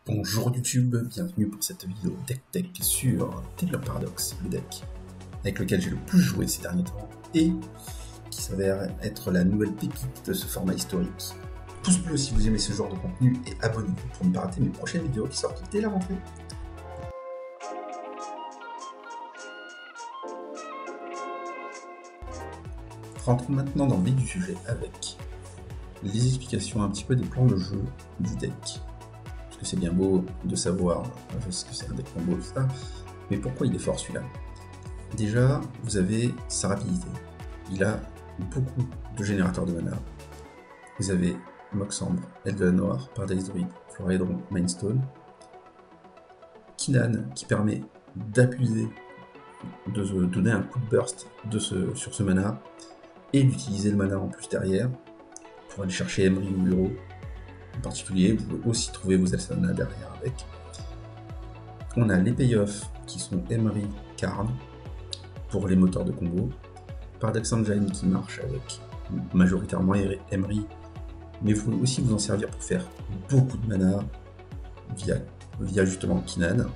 Bonjour YouTube, bienvenue pour cette vidéo Deck Tech sur Taylor Paradox, le deck avec lequel j'ai le plus joué ces derniers temps et qui s'avère être la nouvelle pépite de ce format historique. Pouce bleu si vous aimez ce genre de contenu et abonnez-vous pour ne pas rater mes prochaines vidéos qui sortent dès la rentrée. Rentrons maintenant dans le vif du sujet avec les explications un petit peu des plans de jeu du deck. C'est bien beau de savoir ce que c'est un deck combo, etc. Mais pourquoi il est fort celui-là? Déjà, vous avez sa rapidité. Il a beaucoup de générateurs de mana. Vous avez Moxambre, Elfe de la Noire, Paradise Druid, Floraedron, Mindstone. Kinnan qui permet d'appuyer, de donner un coup de burst sur ce mana et d'utiliser le mana en plus derrière pour aller chercher Emry ou Uro. En particulier, vous pouvez aussi trouver vos Elsana derrière avec. On a les payoffs qui sont Emry, Karn pour les moteurs de combo, Paradox Engine qui marche avec majoritairement Emry, mais vous pouvez aussi vous en servir pour faire beaucoup de mana via justement Kinnan.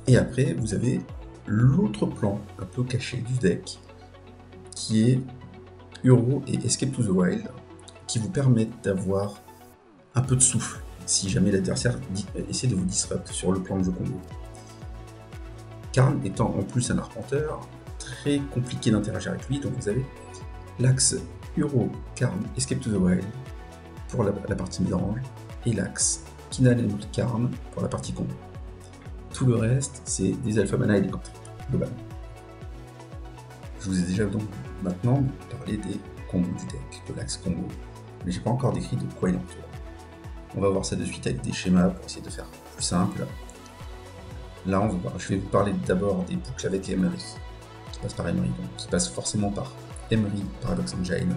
Et après, vous avez l'autre plan un peu caché du deck qui est Uro et Escape to the Wild, qui vous permettent d'avoir un peu de souffle si jamais l'adversaire essaie de vous disrupt sur le plan de jeu combo. Karn étant en plus un arpenteur, très compliqué d'interagir avec lui, donc vous avez l'axe Uro, Karn, Escape to the Wild pour la partie mid-range, et l'axe Kinnan et Karn pour la partie combo. Tout le reste, c'est des alpha mana et des cantrips, globalement. Je vous ai déjà donc maintenant parlé des combos du deck, de l'axe combo, mais j'ai pas encore décrit de quoi il en retourne. On va voir ça de suite avec des schémas pour essayer de faire plus simple. Là, je vais vous parler d'abord des boucles avec Emry, qui passent par Emry, donc qui passent forcément par Emry, Paradox Engine.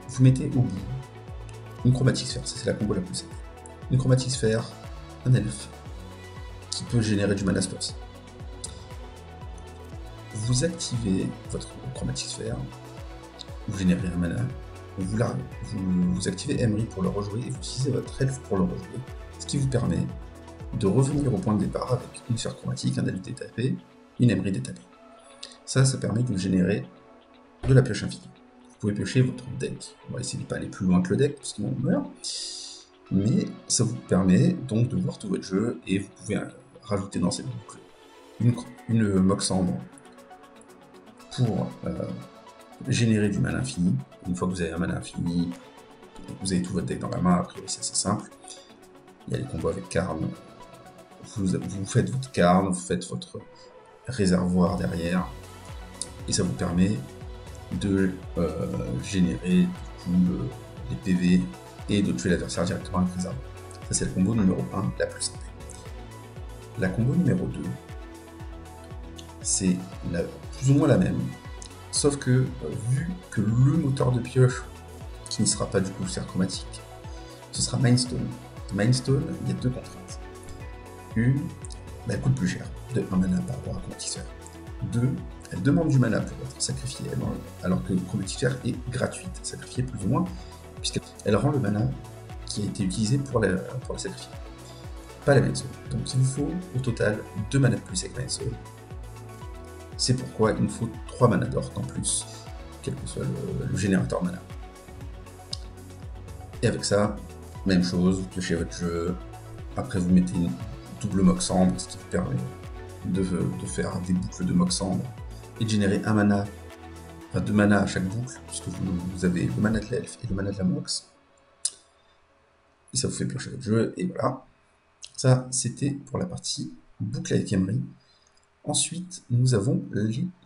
Vous mettez au bout une chromatique sphère, ça c'est la combo la plus simple. Une chromatique sphère, un elfe, qui peut générer du mana spurs. Vous activez votre chromatique sphère, vous générez un mana, vous activez Emry pour le rejouer et vous utilisez votre elfe pour le rejouer, ce qui vous permet de revenir au point de départ avec une sphère chromatique, un elfe détapé, une Emry détapée. Ça permet de générer de la pioche infinie. Vous pouvez piocher votre deck. On va essayer de ne pas aller plus loin que le deck, parce qu'on meurt. Mais ça vous permet donc de voir tout votre jeu et vous pouvez rajouter dans cette boucle une Moxambre pour générer du mana infini. Une fois que vous avez un mana infini, vous avez tout votre deck dans la main, après c'est assez simple. Il y a les combos avec Karn. Vous faites votre Karn, vous faites votre réservoir derrière, et ça vous permet de générer du coup, les PV et de tuer l'adversaire directement avec réservoir. Ça c'est le combo numéro 1, la plus simple. La combo numéro 2, c'est plus ou moins la même, sauf que vu que le moteur de pioche, qui ne sera pas du coup sphère chromatique, ce sera Mindstone. Mindstone, il y a deux contraintes. Une, elle coûte plus cher, de 1 mana par rapport à chromatique sphère. 2, elle demande du mana pour être sacrifiée, alors que chromatique sphère est gratuite, sacrifiée plus ou moins, puisqu'elle rend le mana qui a été utilisé pour la sacrifier. Pas la Mindstone. Donc il vous faut au total 2 mana de plus avec Mindstone. C'est pourquoi il nous faut 3 mana d'orc en plus, quel que soit le générateur mana. Et avec ça, même chose, vous piochez votre jeu, après vous mettez une double Moxambre, ce qui vous permet de faire des boucles de Moxambre et de générer 1 mana, enfin 2 mana à chaque boucle, puisque vous avez le mana de l'elfe et le mana de la Mox. Et ça vous fait piocher votre jeu, et voilà. Ça, c'était pour la partie boucle avec Emry. Ensuite, nous avons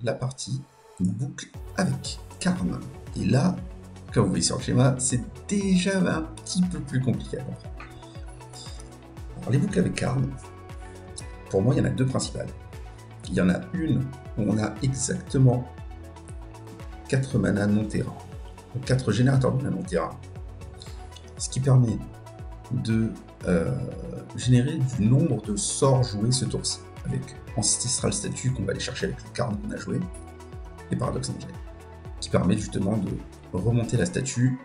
la partie boucle avec Karn. Et là, comme vous voyez sur le schéma, c'est déjà un petit peu plus compliqué à comprendre. Alors, les boucles avec Karn, pour moi, il y en a deux principales. Il y en a une où on a exactement 4 mana non-terrain, donc 4 générateurs de mana non-terrain, ce qui permet de générer du nombre de sorts joués ce tour-ci, avec Ancestral Statue qu'on va aller chercher avec le Karn qu'on a joué, et Paradox Engine, qui permet justement de remonter la statue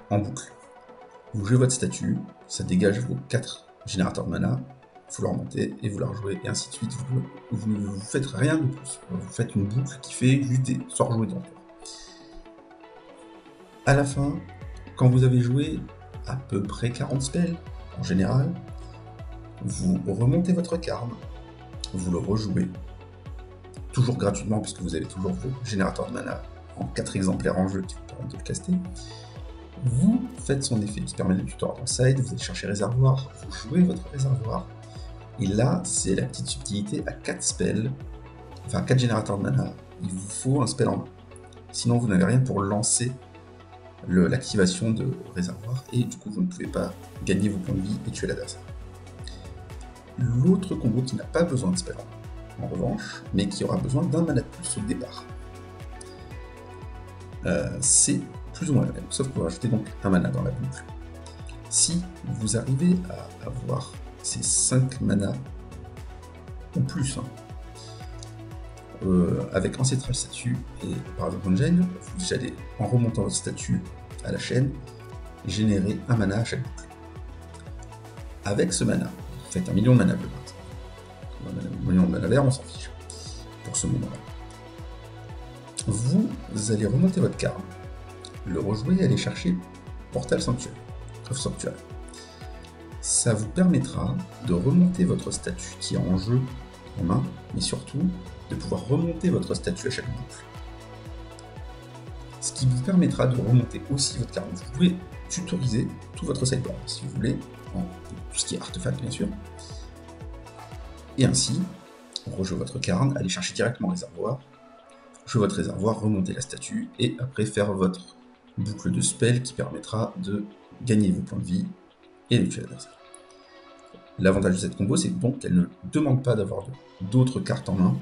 en boucle. Vous jouez votre statue, ça dégage vos 4 générateurs de mana, vous le remontez et vous la rejouez, et ainsi de suite. Vous ne faites rien de plus. Vous faites une boucle qui fait juste des sorts joués dans le tour. À la fin, quand vous avez joué à peu près 40 spells, en général, vous remontez votre carne, vous le rejouez, toujours gratuitement, puisque vous avez toujours vos générateurs de mana en 4 exemplaires en jeu qui vous permettent de le caster. Vous faites son effet qui permet de tutor dans le side, vous allez chercher réservoir, vous jouez votre réservoir, et là, c'est la petite subtilité, à 4 spells, enfin 4 générateurs de mana, il vous faut un spell en main. Sinon, vous n'avez rien pour lancer l'activation de réservoir, et du coup, vous ne pouvez pas gagner vos points de vie et tuer l'adversaire. L'autre combo qui n'a pas besoin de spell en revanche, mais qui aura besoin d'un mana de plus au départ, c'est plus ou moins la même, sauf que vous rajoutez donc un mana dans la boucle. Si vous arrivez à avoir ces 5 mana ou plus, avec Ancestral Statue et Paradox Engine, vous allez, en remontant votre statue à la chaîne, générer un mana à chaque boucle. Avec ce mana, vous faites 1 million de mana bleu. 1 million de mana vert, on s'en fiche pour ce moment-là. Vous allez remonter votre carte, le rejouer et aller chercher Portal Sanctuaire. Ça vous permettra de remonter votre statue qui est en jeu en main, mais surtout de pouvoir remonter votre statue à chaque boucle. Ce qui vous permettra de remonter aussi votre carte. Vous pouvez tutoriser tout votre sideboard si vous voulez, en tout ce qui est artefact bien sûr. Et ainsi, rejouer votre carne, aller chercher directement le réservoir, jouer votre réservoir, remonter la statue, et après faire votre boucle de spell qui permettra de gagner vos points de vie et de tuer l'adversaire. L'avantage de cette combo, c'est donc qu'elle ne demande pas d'avoir d'autres cartes en main.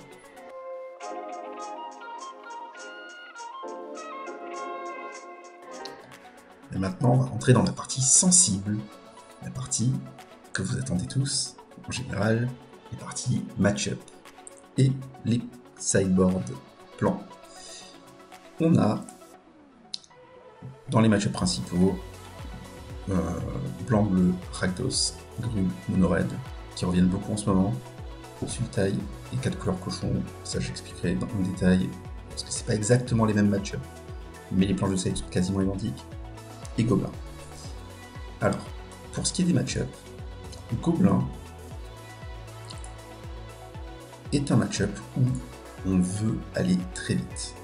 Et maintenant, on va rentrer dans la partie sensible, la partie que vous attendez tous, en général, les parties match-up et les sideboard plans. On a, dans les match-up principaux, blanc-bleu, Rakdos, Grub, Mono-Red, qui reviennent beaucoup en ce moment, Sultai et 4 couleurs cochon, ça j'expliquerai en détail, parce que c'est pas exactement les mêmes match-up, mais les planches de side sont quasiment identiques, et Gobelin. Alors, pour ce qui est des match-up, Gobelin est un match-up où on veut aller très vite.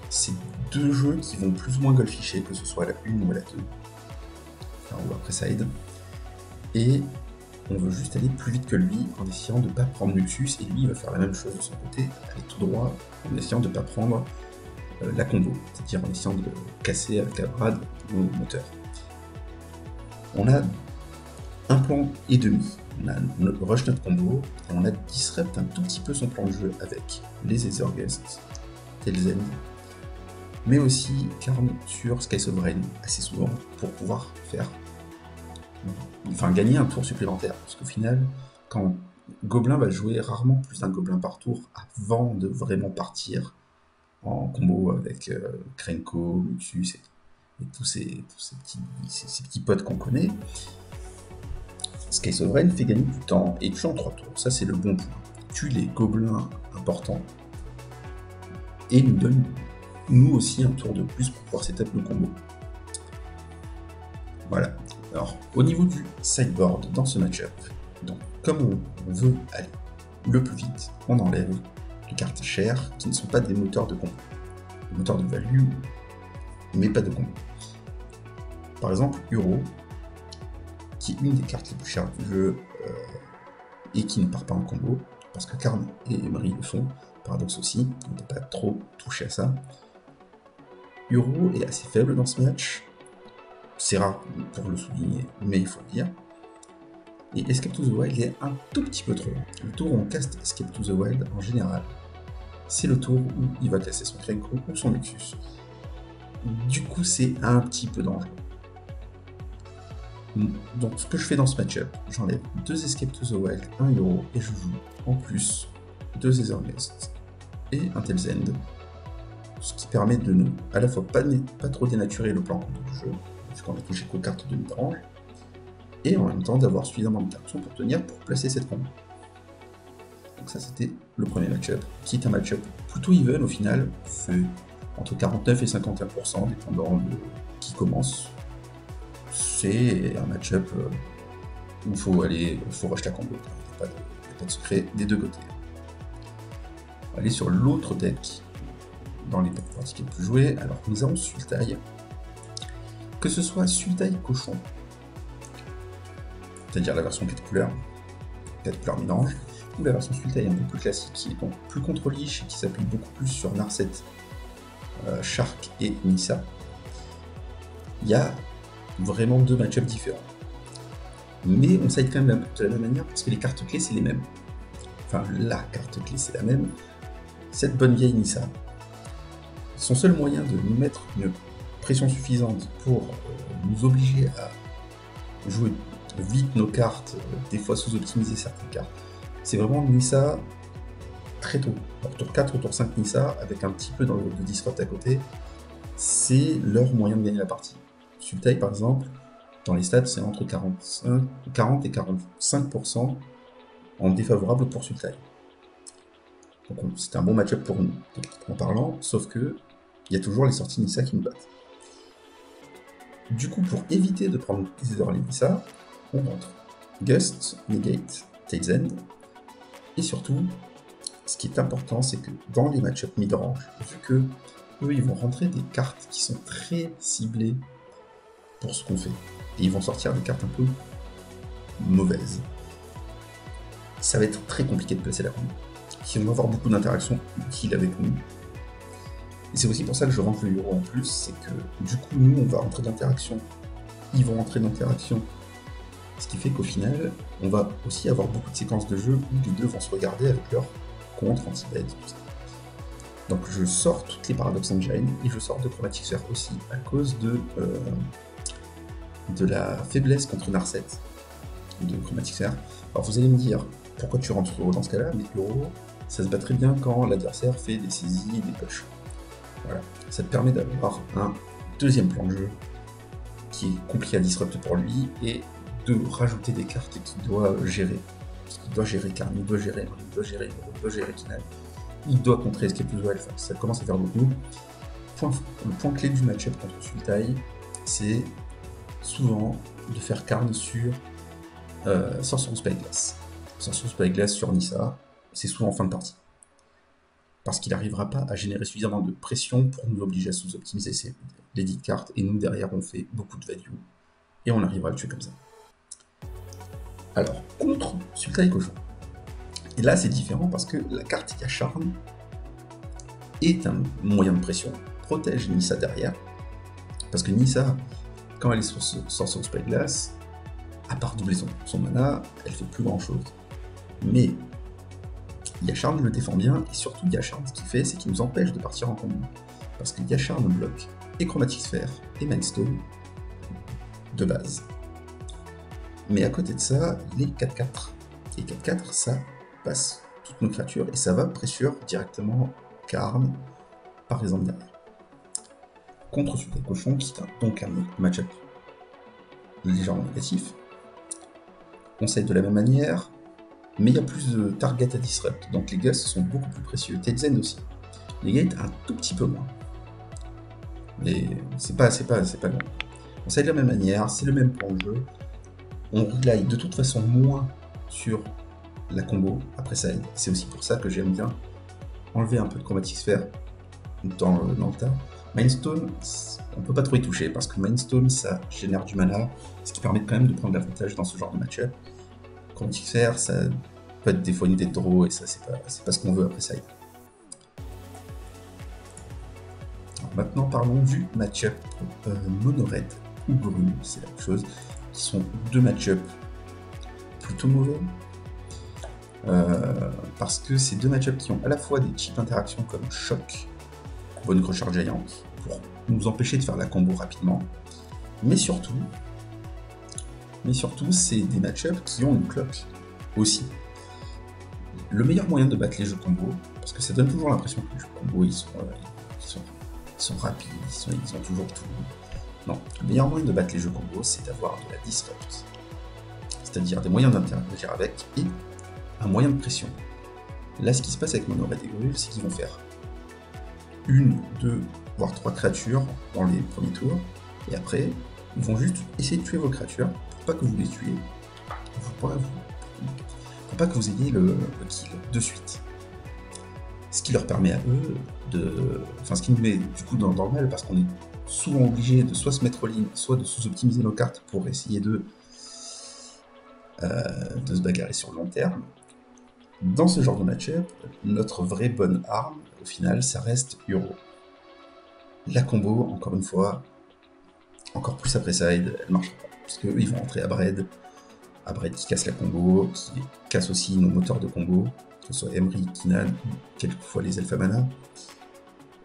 C'est deux jeux qui vont plus ou moins golficher, que ce soit à la 1 ou à la 2, enfin, ou après side, et on veut juste aller plus vite que lui en essayant de ne pas prendre Luxus, et lui il va faire la même chose de son côté, aller tout droit en essayant de ne pas prendre la combo, c'est-à-dire en essayant de casser avec Abrad ou moteur. On a un plan et demi, on a rush notre combo, et on a disrupt un tout petit peu son plan de jeu avec les Aethergust, Telzen, mais aussi Karn sur Sky Sovereign assez souvent pour pouvoir faire, gagner un tour supplémentaire, parce qu'au final, quand Gobelin va jouer rarement plus d'un Gobelin par tour avant de vraiment partir en combo avec Krenko, Luxus et tous ces petits potes qu'on connaît. Sky Sovereign fait gagner du temps et tue en 3 tours, ça c'est le bon point. Tue les gobelins importants et nous donne nous aussi un tour de plus pour pouvoir setup nos combos. Voilà. Alors, au niveau du sideboard dans ce match-up, donc comme on veut aller le plus vite, on enlève les cartes chères qui ne sont pas des moteurs de combo. Des moteurs de value, mais pas de combo. Par exemple, Uro, qui est une des cartes les plus chères du jeu et qui ne part pas en combo, parce que Karn et Emery le font, Paradox aussi, on ne peut pas trop toucher à ça. Uro est assez faible dans ce match, c'est rare pour le souligner, mais il faut le dire. Et Escape to the Wild est un tout petit peu trop long. Le tour où on caste Escape to the Wild, en général, c'est le tour où il va casser son Krenko ou son Luxus. Du coup, c'est un petit peu dangereux. Donc, ce que je fais dans ce match-up, j'enlève 2 Escape to the Wild, 1 Uro, et je joue en plus 2 Aethergust et un Telzend, ce qui permet de ne à la fois pas trop dénaturer le plan du jeu, puisqu'on a touché qu'aux cartes de mid-range, et en même temps d'avoir suffisamment d'interactions pour tenir pour placer cette combo. Donc ça c'était le premier match-up, qui est un match-up plutôt even au final, c'est entre 49 et 51%, dépendant de qui commence. C'est un match-up où il faut rush la combo, il n'y a pas de secret des deux côtés. On va aller sur l'autre deck, dans les parties les plus jouées. Alors nous avons Sultai, que ce soit Sultai Cochon, c'est-à-dire la version 4 couleurs mid-range, ou la version Sultai un peu plus classique, qui est donc plus contre-liche et qui s'appuie beaucoup plus sur Narset, Shark et Nissa. Il y a vraiment deux match-ups différents. Mais on side quand même de la même manière parce que les cartes clés c'est les mêmes. Enfin, la carte clé c'est la même. Cette bonne vieille Nissa. Son seul moyen de nous mettre une pression suffisante pour nous obliger à jouer vite nos cartes, des fois sous-optimiser certaines cartes, c'est vraiment Nissa très tôt. Alors, tour 4 ou tour 5 Nissa, avec un petit peu de disrupt à côté, c'est leur moyen de gagner la partie. Sultai par exemple, dans les stats, c'est entre 40 et 45% en défavorable pour Sultai. Donc c'est un bon match-up pour nous, en parlant, sauf que il y a toujours les sorties Nissa qui nous battent. Du coup, pour éviter de prendre les early Nissa, on rentre Gust, Negate, Tails End, et surtout, ce qui est important, c'est que dans les match-up mid-range, vu que eux, ils vont rentrer des cartes qui sont très ciblées pour ce qu'on fait, et ils vont sortir des cartes un peu mauvaises. Ça va être très compliqué de placer la combo. Ils vont avoir beaucoup d'interactions utiles avec nous. Et c'est aussi pour ça que je rentre le Euro en plus, c'est que du coup nous on va rentrer d'interaction, ils vont rentrer d'interaction, ce qui fait qu'au final on va aussi avoir beaucoup de séquences de jeu où les deux vont se regarder avec leur contre, anti-bed, tout ça. Donc je sors toutes les Paradox Engine et je sors de Chromatic Sphere aussi à cause de la faiblesse contre Narset de Chromatic Sphere. Alors vous allez me dire pourquoi tu rentres Euro dans ce cas-là, mais Euro ça se bat très bien quand l'adversaire fait des saisies et des push. Voilà. Ça te permet d'avoir un deuxième plan de jeu qui est compliqué à disrupt pour lui et de rajouter des cartes qu'il doit gérer. Parce qu'il doit gérer Karn, il doit gérer Kinal, il doit contrer Escape to the Wild, ça commence à faire beaucoup. Le point clé du match-up contre Sultai, c'est souvent de faire Karn sur Sorcerer's Spyglass. Sorcerer's Spyglass sur Nissa, c'est souvent en fin de partie. Parce qu'il n'arrivera pas à générer suffisamment de pression pour nous obliger à sous-optimiser les 10 cartes, et nous derrière on fait beaucoup de value, et on arrivera à le tuer comme ça. Alors, contre Sultai Cochon. Et là c'est différent parce que la carte Yasharn est un moyen de pression, protège Nissa derrière, parce que Nissa, quand elle est sur Sorcerer's Spyglass, à part doubler son mana, elle fait plus grand chose. Mais Yasharn le défend bien, et surtout Yasharn, ce qu'il fait, c'est qu'il nous empêche de partir en combo. Parce que Yasharn bloque et Chromatic Sphere et Mindstone de base. Mais à côté de ça, les 4-4. Et 4-4, ça passe toutes nos créatures, et ça va pressure directement Karn, par exemple derrière. Contre Sultai Cochon, qui est donc un match-up légèrement négatif, on sait de la même manière, mais il y a plus de target à disrupt, donc les Gust sont beaucoup plus précieux. Tails End aussi. Les Gates un tout petit peu moins. Mais c'est pas long. On sait de la même manière, c'est le même plan de jeu. On rely de toute façon moins sur la combo après side. C'est aussi pour ça que j'aime bien enlever un peu de Chromatic Sphere dans le tas. Mindstone, on peut pas trop y toucher parce que Mindstone ça génère du mana, ce qui permet quand même de prendre l'avantage dans ce genre de match-up. Chromatic Sphere, ça peut être des fois une idée de draw et ça c'est pas ce qu'on veut après side. Alors maintenant parlons du match-up Mono-Red ou Brune, c'est la même chose, qui sont deux match-up plutôt mauvais. Parce que c'est deux match-up qui ont à la fois des cheap interactions comme Choc, Bone Crusher Giant, pour nous empêcher de faire la combo rapidement, mais surtout c'est des match-ups qui ont une clock aussi. Le meilleur moyen de battre les jeux combo, parce que ça donne toujours l'impression que les jeux combo ils sont rapides, ils ont toujours tout. Non, le meilleur moyen de battre les jeux combos, c'est d'avoir de la disrupt. C'est-à-dire des moyens d'interagir avec et un moyen de pression. Là, ce qui se passe avec Mono Red et Grul, c'est qu'ils vont faire 1, 2, voire 3 créatures dans les premiers tours, et après, ils vont juste essayer de tuer vos créatures pour pas que vous les tuiez, pour pas que vous ayez le kill de suite. Ce qui leur permet à eux de... Enfin, ce qui nous met du coup dans le mal, parce qu'on est souvent obligé de soit se mettre en ligne, soit de sous-optimiser nos cartes pour essayer de se bagarrer sur le long terme. Dans ce genre de match-up, notre vraie bonne arme, au final, ça reste Uro. La combo, encore une fois, encore plus après side, elle marchera pas. Parce qu'eux, ils vont rentrer à Braid qui casse la combo, qui casse aussi nos moteurs de combo, que ce soit Emery, Kinan, ou quelquefois les Alpha Mana.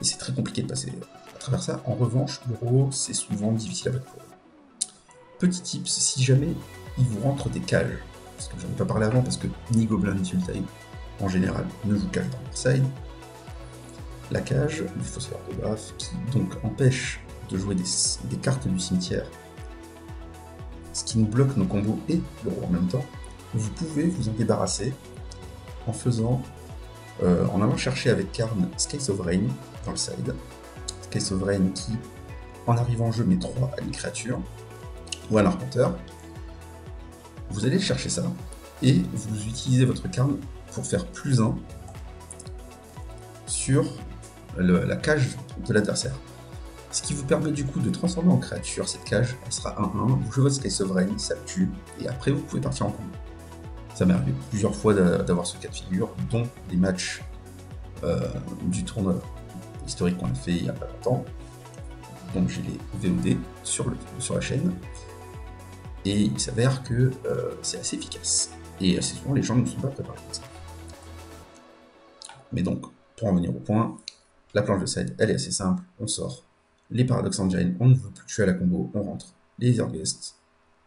Et c'est très compliqué de passer à travers ça. En revanche, Uro, c'est souvent difficile à battre pour eux. Petit tips, si jamais il vous rentre des cages, parce que j'en ai pas parlé avant, parce que ni Gobelin ni Sultai, en général, ne jouent cage dans leur side. La cage, du Fossoyeur de Baf, qui donc empêche de jouer des cartes du cimetière, ce qui nous bloque nos combos et le roi en même temps, vous pouvez vous en débarrasser en faisant, en allant chercher avec Karn Skies of Rain dans le side. Skies of Rain qui, en arrivant en jeu, met 3 à une créature, ou à un arpenteur. Vous allez chercher ça, et vous utilisez votre Karn pour faire +1 sur la cage de l'adversaire. Ce qui vous permet du coup de transformer en créature cette cage, elle sera 1-1, vous jouez votre Skies of Rain, ça le tue, et après vous pouvez partir en combo. Ça m'est arrivé plusieurs fois d'avoir ce cas de figure, dont les matchs du tournoi historique qu'on a fait il y a pas longtemps. Donc j'ai les VOD sur la chaîne, et il s'avère que c'est assez efficace. Et assez souvent les gens ne sont pas préparés comme ça. Mais donc, pour en venir au point, la planche de side, elle est assez simple, on sort les Paradox Engine, on ne veut plus tuer à la combo, on rentre les Ethergust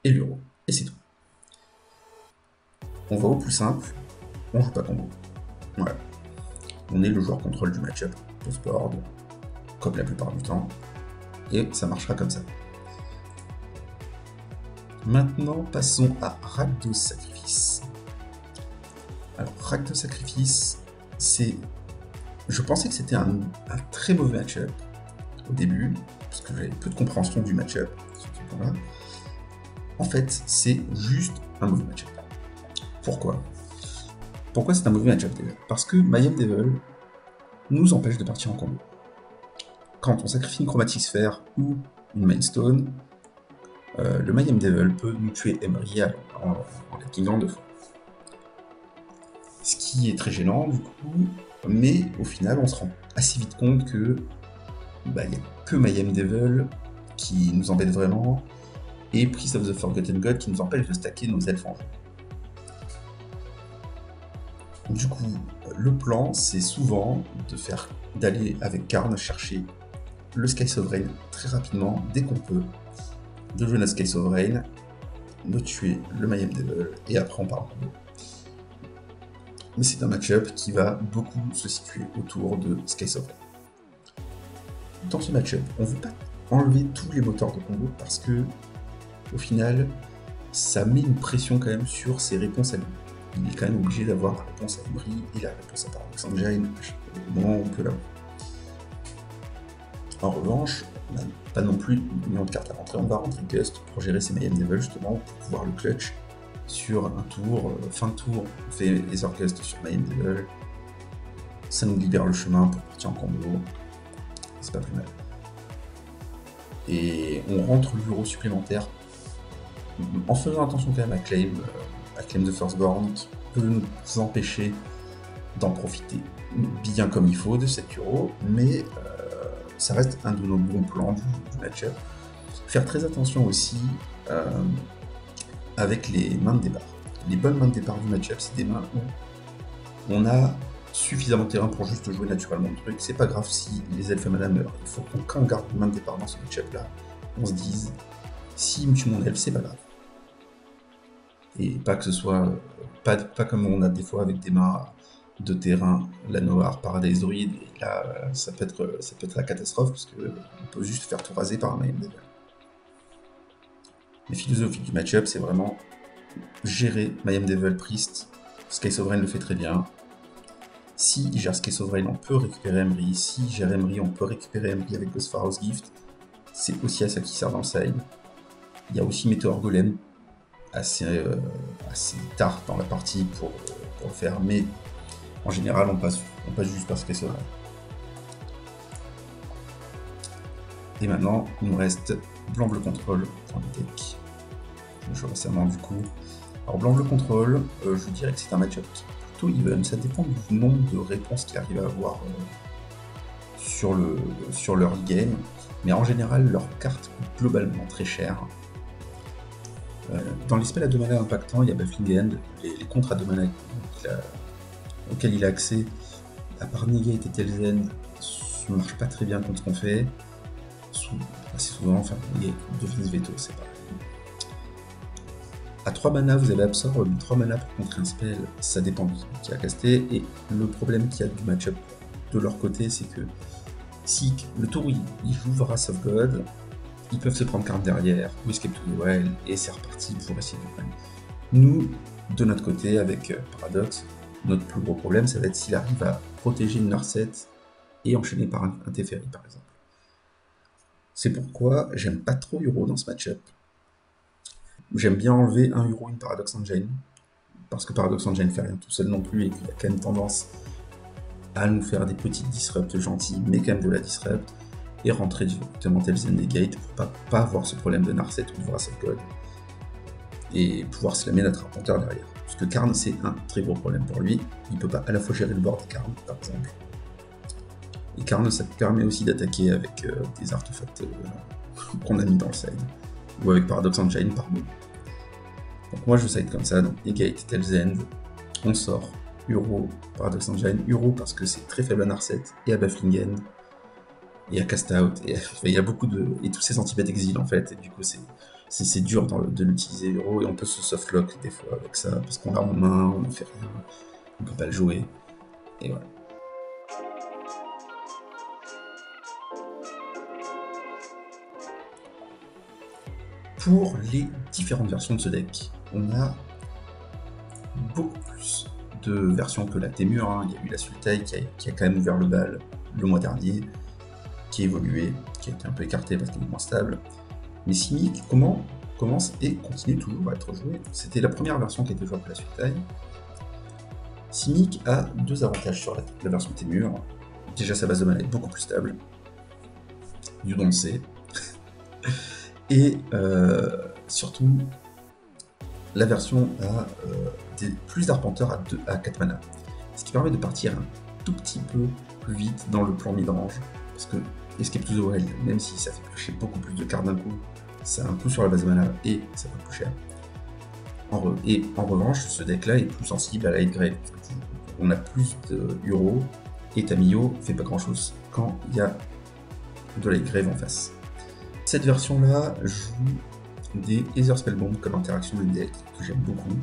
et l'Uro, et c'est tout. On va au plus simple, on joue pas combo. Voilà. On est le joueur contrôle du match-up post-board, comme la plupart du temps, et ça marchera comme ça. Maintenant, passons à Rakdos Sacrifice. Alors, Rakdos Sacrifice, c'est... Je pensais que c'était un très mauvais match-up au début, parce que j'avais peu de compréhension du match-up sur ce point-là. En fait, c'est juste un mauvais match-up. Pourquoi c'est un mauvais match-up déjà? Parce que Mayhem Devil nous empêche de partir en combo. Quand on sacrifie une Chromatic Sphere ou une Mindstone, le Mayhem Devil peut nous tuer Emery en King 2 fois. Ce qui est très gênant du coup, mais au final on se rend assez vite compte que il n'y a que Mayhem Devil qui nous embête vraiment, et Priest of the Forgotten God qui nous empêche de stacker nos elfes en jeu. Du coup, le plan, c'est souvent d'aller avec Karn chercher le Skies of Rain très rapidement, dès qu'on peut, de jouer notre Skies of Rain, de tuer le Mayhem Devil, et après on part en combo. Mais c'est un match-up qui va beaucoup se situer autour de Skies of Rain. Dans ce match-up, on ne veut pas enlever tous les moteurs de combo parce que, au final, ça met une pression quand même sur ses réponses à lui. Il est quand même obligé d'avoir la réponse à Emery et la réponse à Paradox Engine au moment où on peut l'avoir. En revanche, on n'a pas non plus un million de cartes à rentrer, on va rentrer Gust pour gérer ses Mayhem Devil justement, pour pouvoir le clutch sur un tour, fin de tour, on fait les Gust sur Mayhem Devil, ça nous libère le chemin pour partir en combo, c'est pas plus mal. Et on rentre l'euro supplémentaire en faisant attention quand même à Claim the Firstborn qui peut nous empêcher d'en profiter bien comme il faut de 7 euros, mais ça reste un de nos bons plans du match-up. Faire très attention aussi avec les mains de départ. Les bonnes mains de départ du match-up, c'est des mains où on a suffisamment de terrain pour juste jouer naturellement le truc. C'est pas grave si les elfes mana meurent. Il faut qu'on, quand on garde une main de départ dans ce match-up là, on se dise si me tue mon elfe, c'est pas grave. Et pas que ce soit pas comme on a des fois avec des mains de terrain, la Noir, Paradise Druid, et là ça peut être la catastrophe parce qu'on peut juste faire tout raser par un Mayhem Devil. La philosophie du match-up, c'est vraiment gérer Mayhem Devil Priest. Sky Sovereign le fait très bien. Si il gère Sky Sovereign, on peut récupérer Emery. Si il gère Emery, on peut récupérer Emery avec Ghost Pharaoh's Gift. C'est aussi à ça qui sert dans le side. Il y a aussi Meteor Golem assez tard dans la partie pour le faire, mais en général on passe juste par Sky Sovereign. Et maintenant il nous reste Blanc-Bleu Control dans le deck. Je joue récemment du coup. Alors Blanc-Bleu Control, je dirais que c'est un match-up plutôt even, ça dépend du nombre de réponses qu'il arrive à avoir sur leur game, mais en général leurs cartes coûtent globalement très cher. Dans les spells à 2 mana impactants, il y a Baffling Hand, les contres à 2 mana auxquels il a accès, à part Negate et Telzen, ne marche pas très bien contre ce qu'on fait. Assez souvent, enfin, Devil's Veto, c'est pareil. À 3 mana, vous avez Absorb, mais 3 mana pour contrer un spell, ça dépend de qui a casté, et le problème qu'il y a du match-up de leur côté, c'est que si le tour où ils jouent Wrath of God, ils peuvent se prendre carte derrière, ou Escape to the Wild, et c'est reparti pour essayer de prendre. Nous, de notre côté, avec Paradox, notre plus gros problème, ça va être s'il arrive à protéger une Narset et enchaîner par un Teferi, par exemple. C'est pourquoi j'aime pas trop Uro dans ce match-up. J'aime bien enlever un Uro, une Paradox Engine, parce que Paradox Engine fait rien tout seul non plus, et qu'il a quand même tendance à nous faire des petites disrupts gentilles, mais quand même de la disrupt, et rentrer directement Telzen Negate pour pas avoir ce problème de Narset ou de Wrath of God, et pouvoir slammer notre arpenteur derrière. Parce que Karn, c'est un très gros problème pour lui, il peut pas à la fois gérer le board de Karn, par exemple, et Karn, ça permet aussi d'attaquer avec des artefacts qu'on a mis dans le side, ou avec Paradox Engine par mot. Donc moi je side comme ça, donc Negate, Telzen, on sort Uro, Paradox Engine, Uro parce que c'est très faible à Narset et à Baffling Hand, et à Cast Out, et il y a beaucoup de... et tous ces anti-bêtes exil en fait, et du coup c'est dur de l'utiliser Uro, et on peut se softlock des fois avec ça, parce qu'on l'a en main, on ne fait rien, on peut pas le jouer, et voilà. Pour les différentes versions de ce deck, on a beaucoup plus de versions que la Témur, hein. Il y a eu la Sultai qui a quand même ouvert le bal le mois dernier, qui a évolué, qui a été un peu écarté parce qu'il est moins stable. Mais Simic commence et continue toujours à être joué. C'était la première version qui était jouée pour la Sultai. Simic a 2 avantages sur la version Témur. Déjà, sa base de mana est beaucoup plus stable. You don't say. Et surtout, la version a plus d'arpenteurs à 4 mana. Ce qui permet de partir un tout petit peu plus vite dans le plan mid-range. Parce que Escape to the Wild, même si ça fait piocher beaucoup plus de cartes d'un coup, ça a un coup sur la base de mana et ça coûte plus cher. Et en revanche, ce deck-là est plus sensible à la hate grade. On a plus de Uro et Tamiyo fait pas grand-chose quand il y a de la hate grade en face. Cette version-là joue des Aether Spellbomb comme interaction de deck que j'aime beaucoup.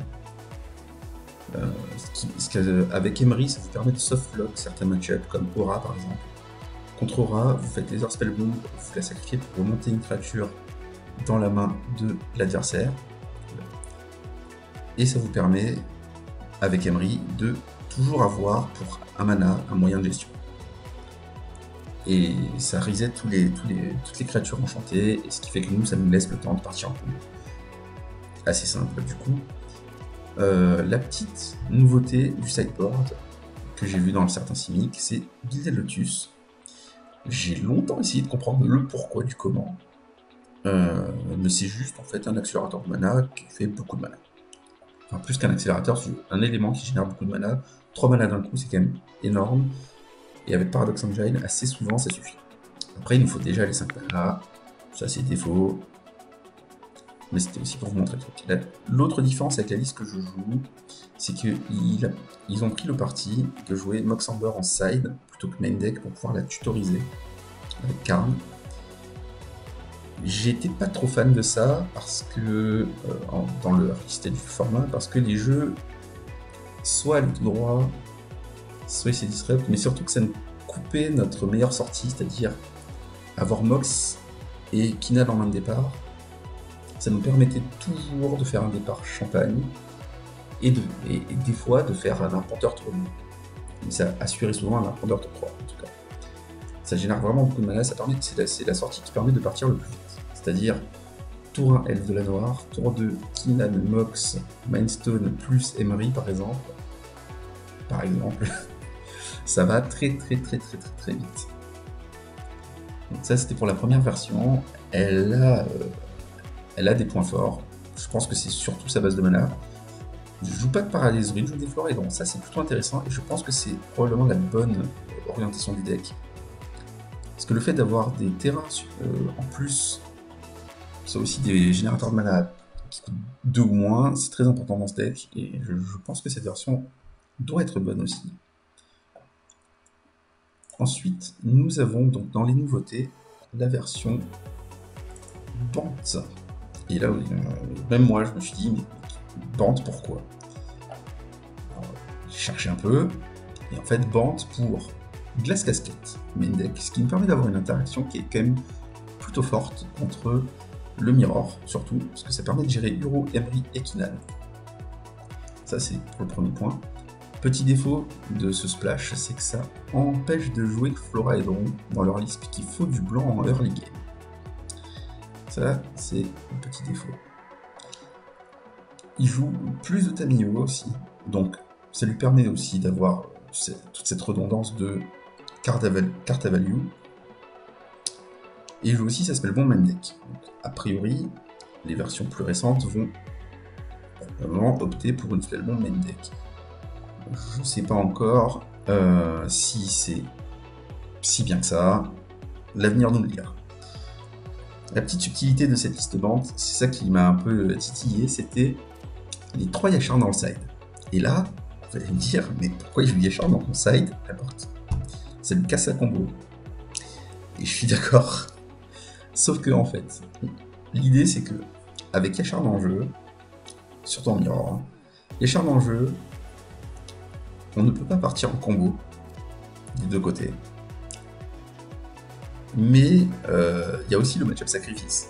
Avec Emery, ça vous permet de softlock certains match-ups comme Aura par exemple. Contre Aura, vous faites Aether Spellbomb, vous la sacrifiez pour remonter une créature dans la main de l'adversaire. Et ça vous permet, avec Emery, de toujours avoir pour un mana un moyen de gestion. Et ça reset toutes les créatures enchantées, et ce qui fait que nous, ça nous laisse le temps de partir en combo. Assez simple du coup. La petite nouveauté du sideboard que j'ai vu dans certains Simic, c'est Gilded Lotus. J'ai longtemps essayé de comprendre le pourquoi du comment, mais c'est juste en fait un accélérateur de mana qui fait beaucoup de mana. Enfin, plus qu'un accélérateur, c'est un élément qui génère beaucoup de mana. 3 mana d'un coup, c'est quand même énorme. Et avec Paradox Engine, assez souvent, ça suffit. Après, il nous faut déjà les 5 mana. Ça, c'est défaut. Mais c'était aussi pour vous montrer le truc. L'autre différence avec la liste que je joue, c'est qu'ils ont pris le parti de jouer Moxamber en side plutôt que main deck pour pouvoir la tutoriser avec Karn. J'étais pas trop fan de ça parce que dans le listé du format, parce que les jeux soit allaient tout droit, soit c'est disrupt, mais surtout que ça nous coupait notre meilleure sortie, c'est-à-dire avoir Mox et Kina en main de départ. ça nous permettait toujours de faire un départ champagne et des fois de faire un arpenteur tour 2. Mais ça assurait souvent un arpenteur tour 3 en tout cas. Ça génère vraiment beaucoup de mana, c'est la sortie qui permet de partir le plus vite. C'est-à-dire tour 1 Elfe de la Noire, tour 2 Kinnan, Mox, Mindstone plus Emery par exemple. Ça va très vite. Donc ça c'était pour la première version, elle a des points forts, je pense que c'est surtout sa base de mana. Je joue pas de Paralyse Druide, je joue des Floraidons, ça c'est plutôt intéressant et je pense que c'est probablement la bonne orientation du deck. Parce que le fait d'avoir des terrains en plus, c'est aussi des générateurs de mana qui coûtent 2 ou moins, c'est très important dans ce deck et je pense que cette version doit être bonne aussi. Ensuite, nous avons donc dans les nouveautés la version Bant. Et là, même moi, je me suis dit, mais Bant, pourquoi? J'ai cherché un peu, et en fait, Bant pour Glace Casquette, main deck, ce qui me permet d'avoir une interaction qui est quand même plutôt forte contre le Mirror, surtout, parce que ça permet de gérer Uro, Emery et Kinnan. Ça, c'est pour le premier point. Petit défaut de ce splash, c'est que ça empêche de jouer Floraidon dans leur liste, qu'il faut du blanc en early game. Ça, c'est un petit défaut. Il joue plus de Tamiyo aussi, donc ça lui permet aussi d'avoir toute cette redondance de carte à value. Et il joue aussi sa spellbomb main deck. Donc, a priori, les versions plus récentes vont vraiment opter pour une spellbomb main deck. Je ne sais pas encore si c'est si bien que ça. L'avenir nous le dira. La petite subtilité de cette liste Bant, c'est ça qui m'a un peu titillé, c'était les 3 Yashar dans le side. Et là, vous allez me dire, mais pourquoi il joue Yashar dans mon side? Ça lui casse la combo. Et je suis d'accord. Sauf que, en fait, l'idée c'est que, avec Yashar dans le jeu, surtout en Mirror, Yashar dans le jeu, on ne peut pas partir en combo des deux côtés. Mais il y a aussi le match-up sacrifice.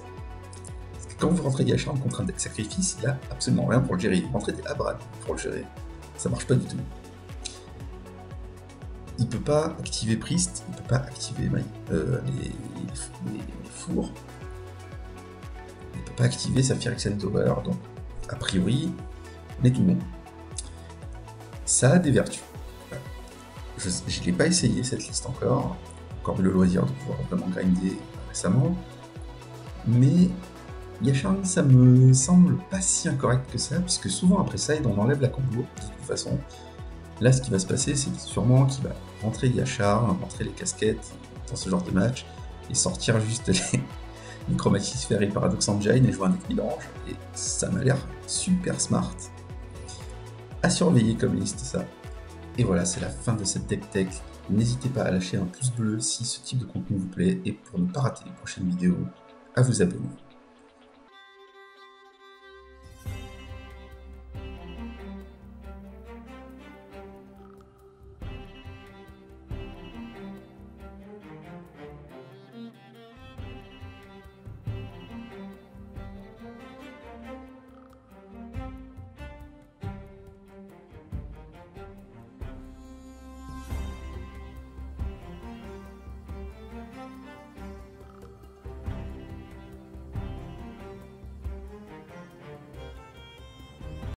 Parce que quand vous rentrez Yashar contre un deck sacrifice, il n'y a absolument rien pour le gérer. Vous rentrez des Abrad pour le gérer. Ça marche pas du tout. Il peut pas activer Priest, il peut pas activer les fours. Il peut pas activer Saphir Excel Tower, donc a priori, on est tout bon. Ça a des vertus. Je ne l'ai pas essayé cette liste encore eu le loisir de pouvoir vraiment grinder récemment, mais Yashar, ça me semble pas si incorrect que ça, puisque souvent après side on enlève la combo, de toute façon. Là ce qui va se passer, c'est sûrement qu'il va rentrer Yashar, rentrer les casquettes dans ce genre de match, et sortir juste les Chromatisphères et le Paradox Engine et jouer un deck mélange, et ça m'a l'air super smart. À surveiller comme liste ça. Et voilà, c'est la fin de cette deck tech. N'hésitez pas à lâcher un pouce bleu si ce type de contenu vous plaît, et pour ne pas rater les prochaines vidéos, à vous abonner.